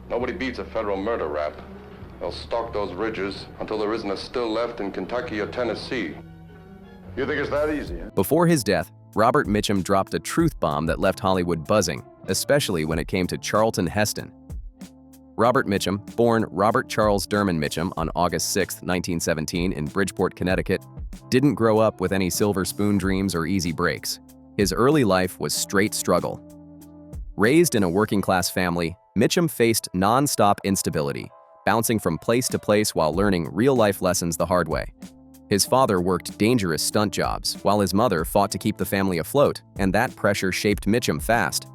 Nobody beats a federal murder rap. They'll stalk those ridges until there isn't a still left in Kentucky or Tennessee. You think it's that easy, huh? Before his death, Robert Mitchum dropped a truth bomb that left Hollywood buzzing, especially when it came to Charlton Heston. Robert Mitchum, born Robert Charles Derman Mitchum on August 6, 1917 in Bridgeport, Connecticut, didn't grow up with any silver spoon dreams or easy breaks. His early life was straight struggle. Raised in a working-class family, Mitchum faced non-stop instability, bouncing from place to place while learning real-life lessons the hard way. His father worked dangerous stunt jobs, while his mother fought to keep the family afloat, and that pressure shaped Mitchum fast.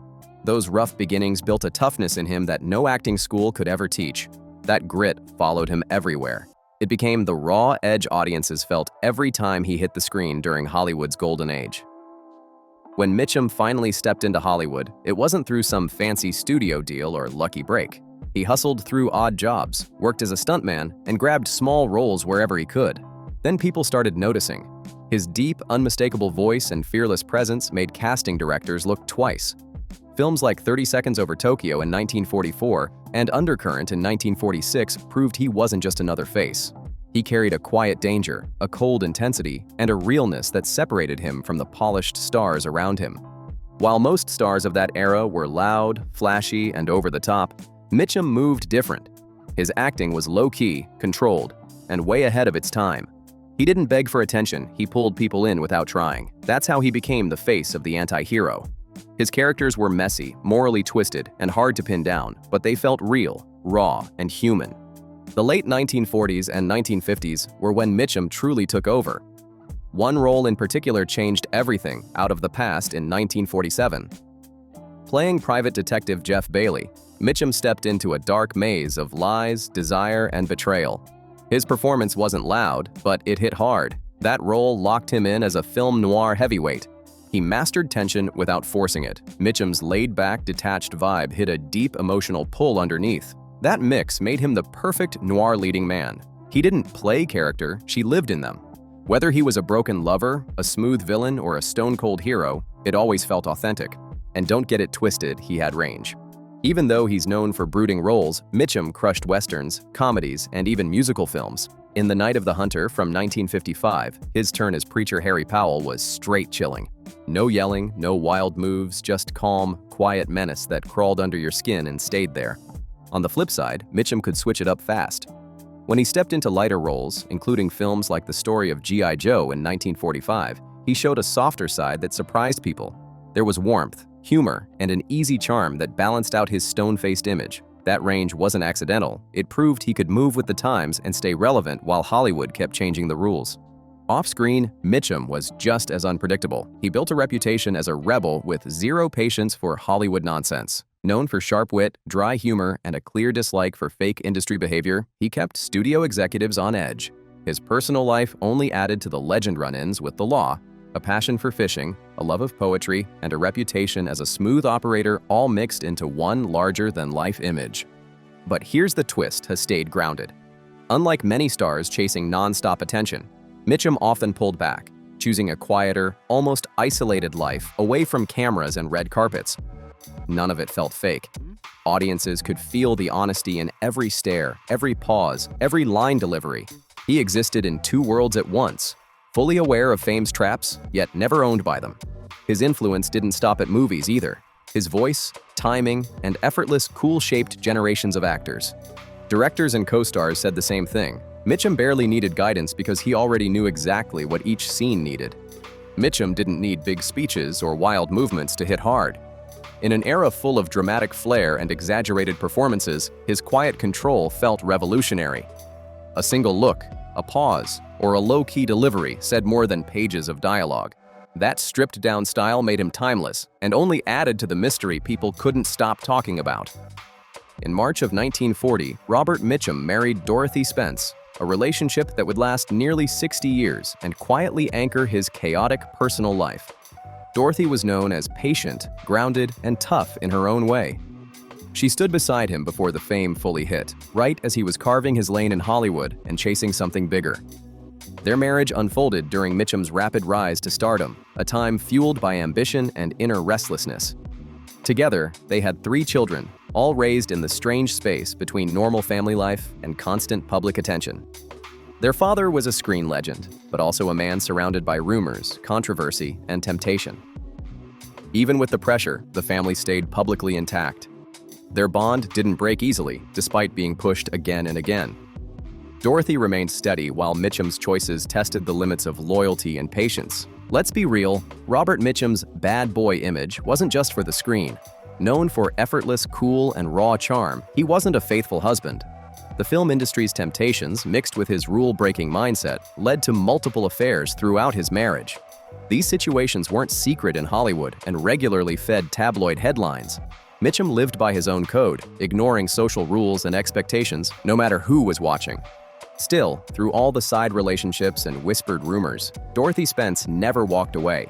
Those rough beginnings built a toughness in him that no acting school could ever teach. That grit followed him everywhere. It became the raw edge audiences felt every time he hit the screen during Hollywood's golden age. When Mitchum finally stepped into Hollywood, it wasn't through some fancy studio deal or lucky break. He hustled through odd jobs, worked as a stuntman, and grabbed small roles wherever he could. Then people started noticing. His deep, unmistakable voice and fearless presence made casting directors look twice. Films like 30 Seconds Over Tokyo in 1944 and Undercurrent in 1946 proved he wasn't just another face. He carried a quiet danger, a cold intensity, and a realness that separated him from the polished stars around him. While most stars of that era were loud, flashy, and over the top, Mitchum moved different. His acting was low-key, controlled, and way ahead of its time. He didn't beg for attention, he pulled people in without trying. That's how he became the face of the anti-hero. His characters were messy, morally twisted, and hard to pin down, but they felt real, raw, and human. The late 1940s and 1950s were when Mitchum truly took over. One role in particular changed everything out of the past in 1947. Playing private detective Jeff Bailey, Mitchum stepped into a dark maze of lies, desire, and betrayal. His performance wasn't loud, but it hit hard. That role locked him in as a film noir heavyweight. He mastered tension without forcing it. Mitchum's laid-back, detached vibe hid a deep emotional pull underneath. That mix made him the perfect noir leading man. He didn't play character, she lived in them. Whether he was a broken lover, a smooth villain, or a stone-cold hero, it always felt authentic. And don't get it twisted, he had range. Even though he's known for brooding roles, Mitchum crushed westerns, comedies, and even musical films. In The Night of the Hunter from 1955, his turn as preacher Harry Powell was straight chilling. No yelling, no wild moves, just calm, quiet menace that crawled under your skin and stayed there. On the flip side, Mitchum could switch it up fast. When he stepped into lighter roles, including films like The Story of G.I. Joe in 1945, he showed a softer side that surprised people. There was warmth, humor, and an easy charm that balanced out his stone-faced image. That range wasn't accidental. It proved he could move with the times and stay relevant while Hollywood kept changing the rules. Off-screen, Mitchum was just as unpredictable. He built a reputation as a rebel with zero patience for Hollywood nonsense. Known for sharp wit, dry humor, and a clear dislike for fake industry behavior, he kept studio executives on edge. His personal life only added to the legend run-ins with the law. A passion for fishing, a love of poetry, and a reputation as a smooth operator all mixed into one larger-than-life image. But here's the twist: has stayed grounded. Unlike many stars chasing non-stop attention, Mitchum often pulled back, choosing a quieter, almost isolated life away from cameras and red carpets. None of it felt fake. Audiences could feel the honesty in every stare, every pause, every line delivery. He existed in two worlds at once, fully aware of fame's traps, yet never owned by them. His influence didn't stop at movies either. His voice, timing, and effortless cool shaped generations of actors. Directors and co-stars said the same thing. Mitchum barely needed guidance because he already knew exactly what each scene needed. Mitchum didn't need big speeches or wild movements to hit hard. In an era full of dramatic flair and exaggerated performances, his quiet control felt revolutionary. A single look, a pause, or a low-key delivery said more than pages of dialogue. That stripped-down style made him timeless and only added to the mystery people couldn't stop talking about. In March of 1940, Robert Mitchum married Dorothy Spence, a relationship that would last nearly 60 years and quietly anchor his chaotic personal life. Dorothy was known as patient, grounded, and tough in her own way. She stood beside him before the fame fully hit, right as he was carving his lane in Hollywood and chasing something bigger. Their marriage unfolded during Mitchum's rapid rise to stardom, a time fueled by ambition and inner restlessness. Together, they had 3 children, all raised in the strange space between normal family life and constant public attention. Their father was a screen legend, but also a man surrounded by rumors, controversy, and temptation. Even with the pressure, the family stayed publicly intact. Their bond didn't break easily, despite being pushed again and again. Dorothy remained steady while Mitchum's choices tested the limits of loyalty and patience. Let's be real, Robert Mitchum's bad boy image wasn't just for the screen. Known for effortless, cool, and raw charm, he wasn't a faithful husband. The film industry's temptations, mixed with his rule-breaking mindset, led to multiple affairs throughout his marriage. These situations weren't secret in Hollywood and regularly fed tabloid headlines. Mitchum lived by his own code, ignoring social rules and expectations, no matter who was watching. Still, through all the side relationships and whispered rumors, Dorothy Spence never walked away.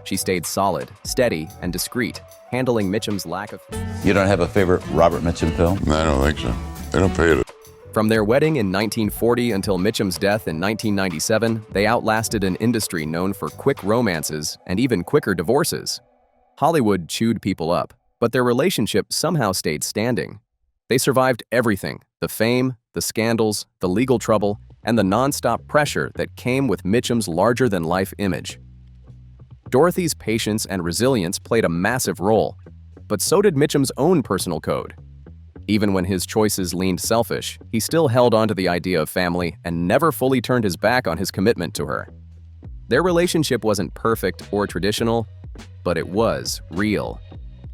She stayed solid, steady, and discreet, handling Mitchum's lack of... You don't have a favorite Robert Mitchum film? No, I don't think so. They don't pay it. From their wedding in 1940 until Mitchum's death in 1997, they outlasted an industry known for quick romances and even quicker divorces. Hollywood chewed people up, but their relationship somehow stayed standing. They survived everything: the fame, the scandals, the legal trouble, and the non-stop pressure that came with Mitchum's larger-than-life image. Dorothy's patience and resilience played a massive role, but so did Mitchum's own personal code. Even when his choices leaned selfish, he still held on to the idea of family and never fully turned his back on his commitment to her. Their relationship wasn't perfect or traditional, but it was real.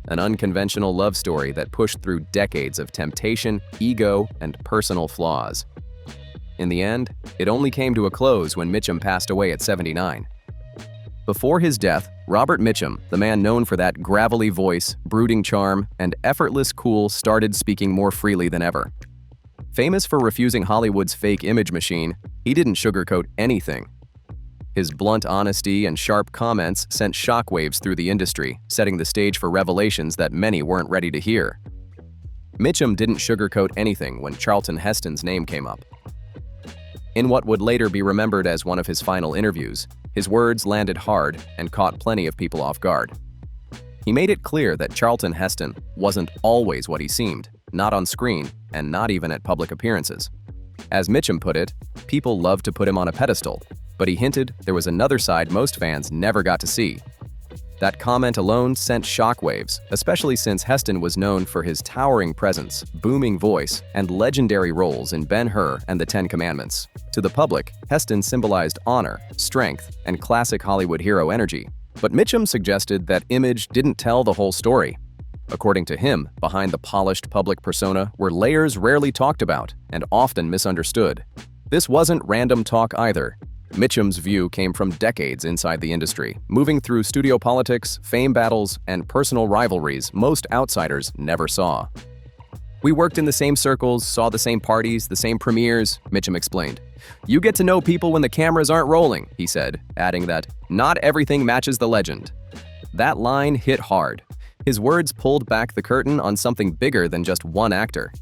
An unconventional love story that pushed through decades of temptation, ego, and personal flaws. In the end, it only came to a close when Mitchum passed away at 79. Before his death, Robert Mitchum, the man known for that gravelly voice, brooding charm, and effortless cool, started speaking more freely than ever. Famous for refusing Hollywood's fake image machine, he didn't sugarcoat anything. His blunt honesty and sharp comments sent shockwaves through the industry, setting the stage for revelations that many weren't ready to hear. Mitchum didn't sugarcoat anything when Charlton Heston's name came up. In what would later be remembered as one of his final interviews, his words landed hard and caught plenty of people off guard. He made it clear that Charlton Heston wasn't always what he seemed, not on screen and not even at public appearances. As Mitchum put it, people loved to put him on a pedestal, but he hinted there was another side most fans never got to see. That comment alone sent shockwaves, especially since Heston was known for his towering presence, booming voice, and legendary roles in Ben-Hur and the Ten Commandments. To the public, Heston symbolized honor, strength, and classic Hollywood hero energy. But Mitchum suggested that image didn't tell the whole story. According to him, behind the polished public persona were layers rarely talked about and often misunderstood. This wasn't random talk either. Mitchum's view came from decades inside the industry, moving through studio politics, fame battles, and personal rivalries most outsiders never saw. "We worked in the same circles, saw the same parties, the same premieres," Mitchum explained. "You get to know people when the cameras aren't rolling," he said, adding that, "Not everything matches the legend." That line hit hard. His words pulled back the curtain on something bigger than just one actor.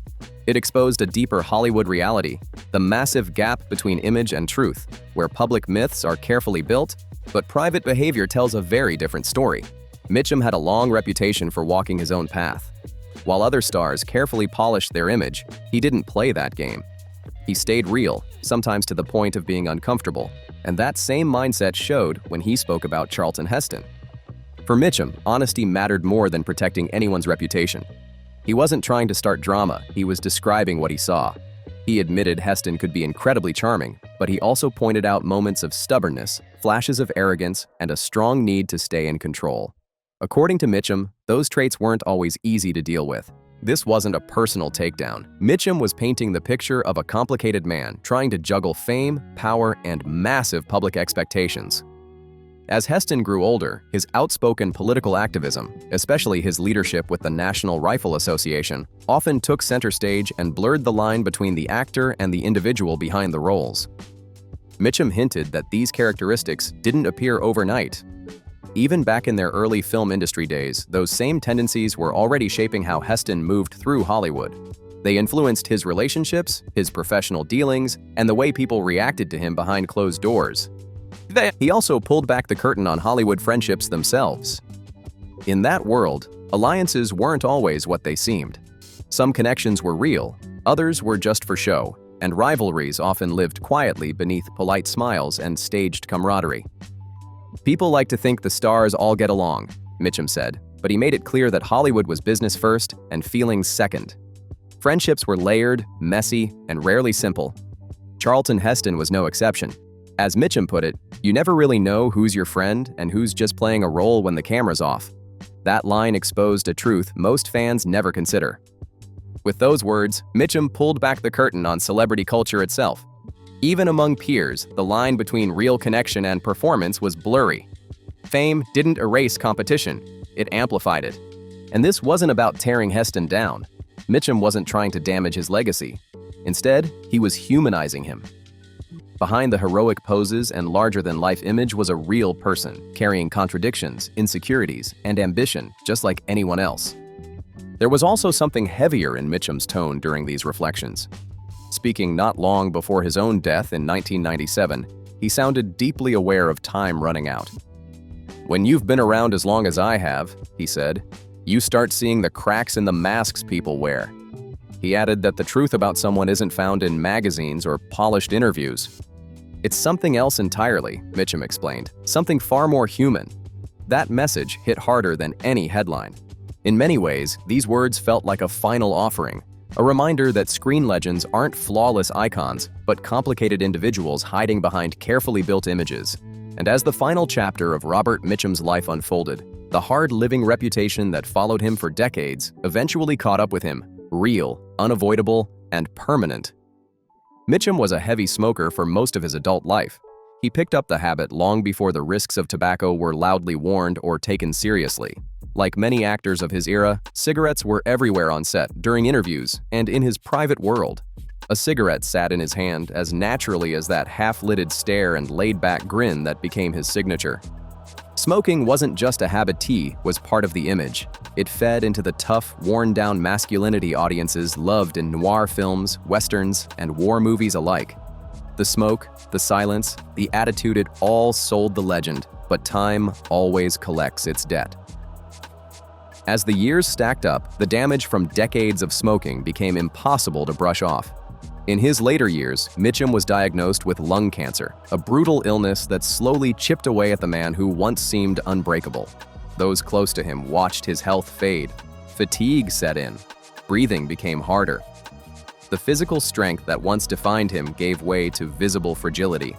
It exposed a deeper Hollywood reality, the massive gap between image and truth, where public myths are carefully built, but private behavior tells a very different story. Mitchum had a long reputation for walking his own path. While other stars carefully polished their image, he didn't play that game. He stayed real, sometimes to the point of being uncomfortable, and that same mindset showed when he spoke about Charlton Heston. For Mitchum, honesty mattered more than protecting anyone's reputation. He wasn't trying to start drama, he was describing what he saw. He admitted Heston could be incredibly charming, but he also pointed out moments of stubbornness, flashes of arrogance, and a strong need to stay in control. According to Mitchum, those traits weren't always easy to deal with. This wasn't a personal takedown. Mitchum was painting the picture of a complicated man trying to juggle fame, power, and massive public expectations. As Heston grew older, his outspoken political activism, especially his leadership with the National Rifle Association, often took center stage and blurred the line between the actor and the individual behind the roles. Mitchum hinted that these characteristics didn't appear overnight. Even back in their early film industry days, those same tendencies were already shaping how Heston moved through Hollywood. They influenced his relationships, his professional dealings, and the way people reacted to him behind closed doors. He also pulled back the curtain on Hollywood friendships themselves. In that world, Alliances weren't always what they seemed. Some connections were real, others were just for show, and rivalries often lived quietly beneath polite smiles and staged camaraderie. "People like to think the stars all get along," Mitchum said, but he made it clear that Hollywood was business first and feelings second. Friendships were layered, messy, and rarely simple. Charlton Heston was no exception. As Mitchum put it, "You never really know who's your friend and who's just playing a role when the camera's off." That line exposed a truth most fans never consider. With those words, Mitchum pulled back the curtain on celebrity culture itself. Even among peers, the line between real connection and performance was blurry. Fame didn't erase competition, it amplified it. And this wasn't about tearing Heston down. Mitchum wasn't trying to damage his legacy. Instead, he was humanizing him. Behind the heroic poses and larger-than-life image was a real person, carrying contradictions, insecurities, and ambition, just like anyone else. There was also something heavier in Mitchum's tone during these reflections. Speaking not long before his own death in 1997, he sounded deeply aware of time running out. "When you've been around as long as I have," he said, "you start seeing the cracks in the masks people wear." He added that the truth about someone isn't found in magazines or polished interviews. "It's something else entirely," Mitchum explained, "something far more human." That message hit harder than any headline. In many ways, these words felt like a final offering, a reminder that screen legends aren't flawless icons, but complicated individuals hiding behind carefully built images. And as the final chapter of Robert Mitchum's life unfolded, the hard-living reputation that followed him for decades eventually caught up with him, real, unavoidable, and permanent. Mitchum was a heavy smoker for most of his adult life. He picked up the habit long before the risks of tobacco were loudly warned or taken seriously. Like many actors of his era, cigarettes were everywhere on set, during interviews, and in his private world. A cigarette sat in his hand as naturally as that half-lidded stare and laid-back grin that became his signature. Smoking wasn't just a habit, was part of the image. It fed into the tough, worn-down masculinity audiences loved in noir films, westerns, and war movies alike. The smoke, the silence, the attitude, it all sold the legend, but time always collects its debt. As the years stacked up, the damage from decades of smoking became impossible to brush off. In his later years, Mitchum was diagnosed with lung cancer, a brutal illness that slowly chipped away at the man who once seemed unbreakable. Those close to him watched his health fade. Fatigue set in. Breathing became harder. The physical strength that once defined him gave way to visible fragility,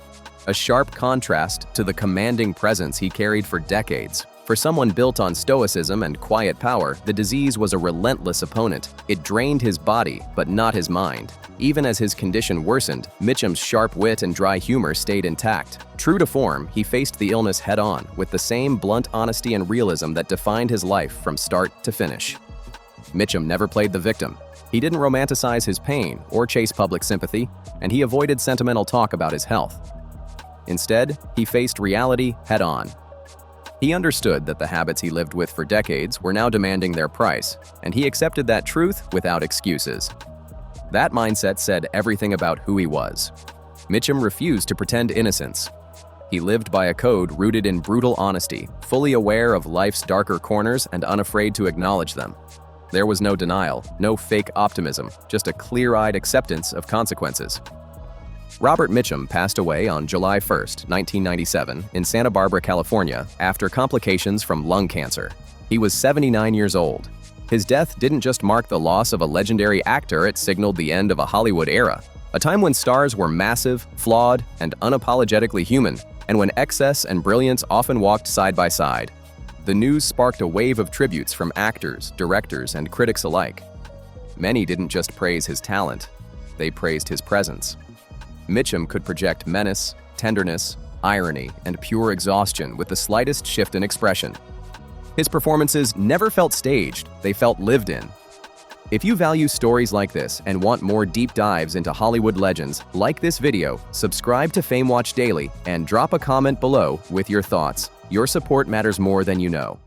a sharp contrast to the commanding presence he carried for decades. For someone built on stoicism and quiet power, the disease was a relentless opponent. It drained his body, but not his mind. Even as his condition worsened, Mitchum's sharp wit and dry humor stayed intact. True to form, he faced the illness head-on, with the same blunt honesty and realism that defined his life from start to finish. Mitchum never played the victim. He didn't romanticize his pain or chase public sympathy, and he avoided sentimental talk about his health. Instead, he faced reality head-on. He understood that the habits he lived with for decades were now demanding their price, and he accepted that truth without excuses. That mindset said everything about who he was. Mitchum refused to pretend innocence. He lived by a code rooted in brutal honesty, fully aware of life's darker corners and unafraid to acknowledge them. There was no denial, no fake optimism, just a clear-eyed acceptance of consequences. Robert Mitchum passed away on July 1, 1997, in Santa Barbara, California, after complications from lung cancer. He was 79 years old. His death didn't just mark the loss of a legendary actor, it signaled the end of a Hollywood era, a time when stars were massive, flawed, and unapologetically human, and when excess and brilliance often walked side by side. The news sparked a wave of tributes from actors, directors, and critics alike. Many didn't just praise his talent, they praised his presence. Mitchum could project menace, tenderness, irony, and pure exhaustion with the slightest shift in expression. His performances never felt staged, they felt lived in. If you value stories like this and want more deep dives into Hollywood legends, like this video, subscribe to Fame Watch Daily, and drop a comment below with your thoughts. Your support matters more than you know.